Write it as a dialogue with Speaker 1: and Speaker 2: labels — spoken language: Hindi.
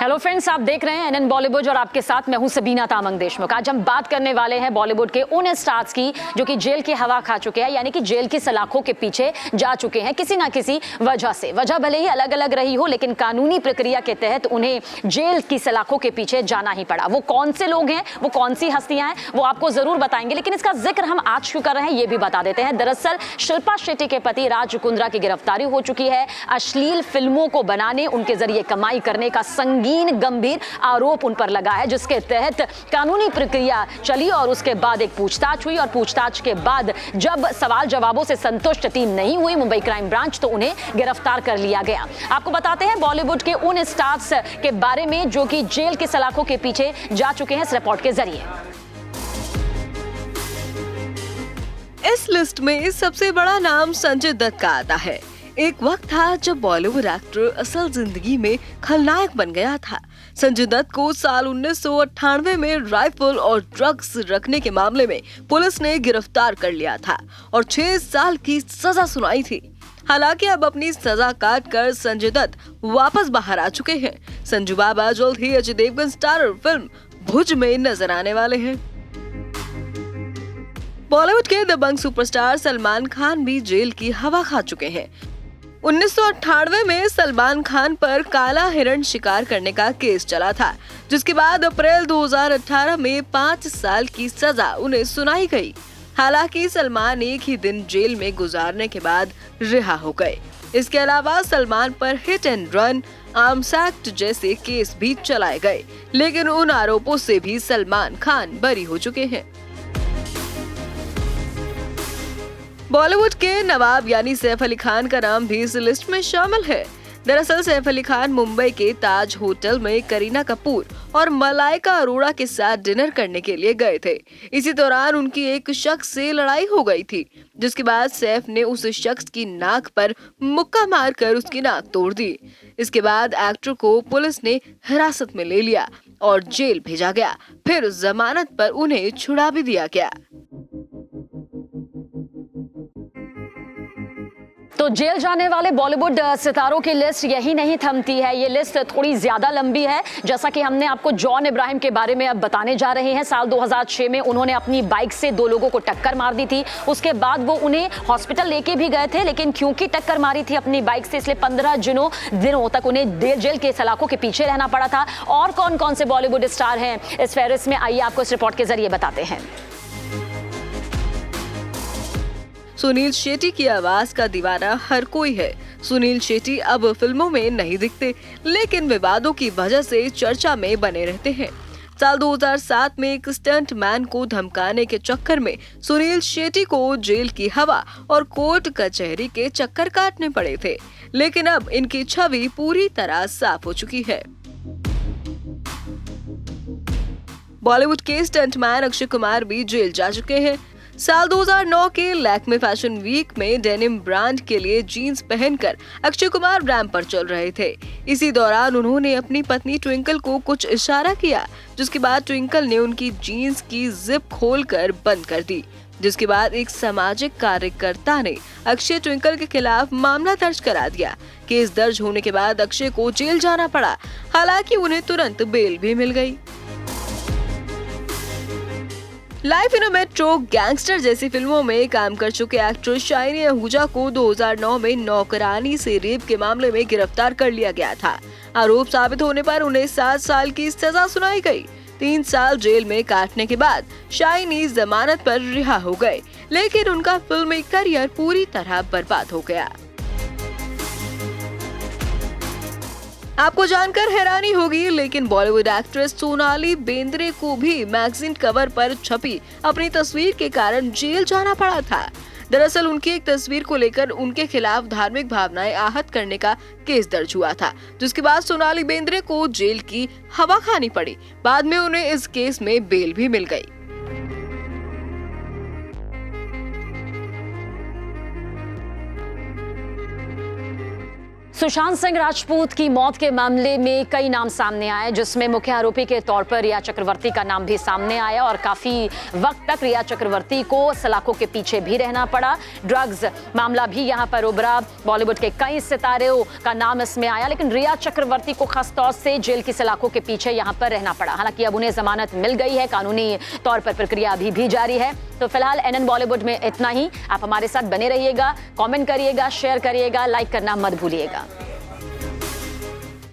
Speaker 1: हेलो फ्रेंड्स, आप देख रहे हैं एनएन बॉलीवुड और आपके साथ मैं हूं सबीना तामंग देशमुख। आज हम बात करने वाले हैं बॉलीवुड के उन स्टार्स की जो कि जेल की हवा खा चुके हैं, यानी कि जेल की सलाखों के पीछे जा चुके हैं किसी ना किसी वजह से। वजह भले ही अलग अलग रही हो, लेकिन कानूनी प्रक्रिया के तहत उन्हें जेल की सलाखों के पीछे जाना ही पड़ा। वो कौन से लोग हैं, वो कौन सी हस्तियां हैं, वो आपको जरूर बताएंगे, लेकिन इसका जिक्र हम आज क्यों कर रहे हैं ये भी बता देते हैं। दरअसल शिल्पा शेट्टी के पति राज कुंद्रा की गिरफ्तारी हो चुकी है। अश्लील फिल्मों को बनाने, उनके जरिए कमाई करने का संगीन गंभीर आरोप उन पर लगा है, जिसके तहत कानूनी प्रक्रिया चली और उसके बाद एक पूछताछ हुई और पूछताछ के बाद जब सवाल जवाबों से संतुष्ट टीम नहीं हुई मुंबई क्राइम ब्रांच, तो उन्हें गिरफ्तार कर लिया गया। आपको बताते हैं बॉलीवुड के उन स्टार्स के बारे में जो कि जेल की सलाखों के पीछे जा चुके हैं इस रिपोर्ट के जरिए।
Speaker 2: इस लिस्ट में सबसे बड़ा नाम संजय दत्त का आता है। एक वक्त था जब बॉलीवुड एक्टर असल जिंदगी में खलनायक बन गया था। संजय दत्त को साल 1998 में राइफल और ड्रग्स रखने के मामले में पुलिस ने गिरफ्तार कर लिया था और 6 साल की सजा सुनाई थी। हालांकि अब अपनी सजा काट कर संजय दत्त वापस बाहर आ चुके हैं। संजू बाबा जल्द ही अजय देवगन स्टारर फिल्म भुज में नजर आने वाले हैं। बॉलीवुड के दबंग सुपरस्टार सलमान खान भी जेल की हवा खा चुके हैं। 1998 में सलमान खान पर काला हिरण शिकार करने का केस चला था, जिसके बाद अप्रैल 2018 में 5 साल की सजा उन्हें सुनाई गई। हालांकि सलमान एक ही दिन जेल में गुजारने के बाद रिहा हो गए। इसके अलावा सलमान पर hit and run, arms act जैसे केस भी चलाए गए, लेकिन उन आरोपों से भी सलमान खान बरी हो चुके हैं। बॉलीवुड के नवाब यानी सैफ अली खान का नाम भी इस लिस्ट में शामिल है। दरअसल सैफ अली खान मुंबई के ताज होटल में करीना कपूर और मलाइका अरोड़ा के साथ डिनर करने के लिए गए थे। इसी दौरान उनकी एक शख्स से लड़ाई हो गई थी, जिसके बाद सैफ ने उस शख्स की नाक पर मुक्का मारकर उसकी नाक तोड़ दी। इसके बाद एक्टर को पुलिस ने हिरासत में ले लिया और जेल भेजा गया। फिर जमानत पर उन्हें छुड़ा भी दिया गया।
Speaker 1: तो जेल जाने वाले बॉलीवुड सितारों की लिस्ट यही नहीं थमती है, ये लिस्ट थोड़ी ज्यादा लंबी है। जैसा कि हमने आपको जॉन इब्राहिम के बारे में अब बताने जा रहे हैं। साल 2006 में उन्होंने अपनी बाइक से 2 लोगों को टक्कर मार दी थी। उसके बाद वो उन्हें हॉस्पिटल लेके भी गए थे, लेकिन क्योंकि टक्कर मारी थी अपनी बाइक से, इसलिए 15 दिनों तक उन्हें जेल के सलाखों के पीछे रहना पड़ा था। और कौन कौन से बॉलीवुड स्टार हैं इस फहरिस्त में, आइए आपको इस रिपोर्ट के जरिए बताते हैं।
Speaker 2: सुनील शेट्टी की आवाज का दीवाना हर कोई है। सुनील शेट्टी अब फिल्मों में नहीं दिखते, लेकिन विवादों की वजह से चर्चा में बने रहते हैं। साल 2007 में एक स्टंट मैन को धमकाने के चक्कर में सुनील शेट्टी को जेल की हवा और कोर्ट कचहरी के चक्कर काटने पड़े थे, लेकिन अब इनकी छवि पूरी तरह साफ हो चुकी है। बॉलीवुड के स्टंट मैन अक्षय कुमार भी जेल जा चुके हैं। साल 2009 के लैक्मे फैशन वीक में डेनिम ब्रांड के लिए जीन्स पहनकर अक्षय कुमार रैंप पर चल रहे थे। इसी दौरान उन्होंने अपनी पत्नी ट्विंकल को कुछ इशारा किया, जिसके बाद ट्विंकल ने उनकी जीन्स की जिप खोलकर बंद कर दी। जिसके बाद एक सामाजिक कार्यकर्ता ने अक्षय ट्विंकल के खिलाफ मामला दर्ज करा दिया। केस दर्ज होने के बाद अक्षय को जेल जाना पड़ा, हालांकि उन्हें तुरंत बेल भी मिल गई। Life in a metro, gangster जैसी फिल्मों में काम कर चुके एक्टर शाइनी आहूजा को 2009 में नौकरानी से रेप के मामले में गिरफ्तार कर लिया गया था। आरोप साबित होने पर उन्हें 7 साल की सजा सुनाई गई। 3 साल जेल में काटने के बाद शाइनी जमानत पर रिहा हो गए, लेकिन उनका फिल्मी करियर पूरी तरह बर्बाद हो गया। आपको जानकर हैरानी होगी, लेकिन बॉलीवुड एक्ट्रेस सोनाली बेंद्रे को भी मैगजीन कवर पर छपी अपनी तस्वीर के कारण जेल जाना पड़ा था। दरअसल उनकी एक तस्वीर को लेकर उनके खिलाफ धार्मिक भावनाएं आहत करने का केस दर्ज हुआ था, जिसके बाद सोनाली बेंद्रे को जेल की हवा खानी पड़ी। बाद में उन्हें इस केस में बेल भी मिल गई।
Speaker 1: सुशांत सिंह राजपूत की मौत के मामले में कई नाम सामने आए, जिसमें मुख्य आरोपी के तौर पर रिया चक्रवर्ती का नाम भी सामने आया और काफी वक्त तक रिया चक्रवर्ती को सलाखों के पीछे भी रहना पड़ा। ड्रग्स मामला भी यहां पर उभरा, बॉलीवुड के कई सितारों का नाम इसमें आया, लेकिन रिया चक्रवर्ती को खास तौर से जेल की सलाखों के पीछे यहां पर रहना पड़ा। हालांकि अब उन्हें जमानत मिल गई है, कानूनी तौर पर प्रक्रिया अभी भी जारी है। तो फिलहाल एनएन बॉलीवुड में इतना ही। आप हमारे साथ बने रहिएगा, कमेंट करिएगा, शेयर करिएगा, लाइक करना मत भूलिएगा।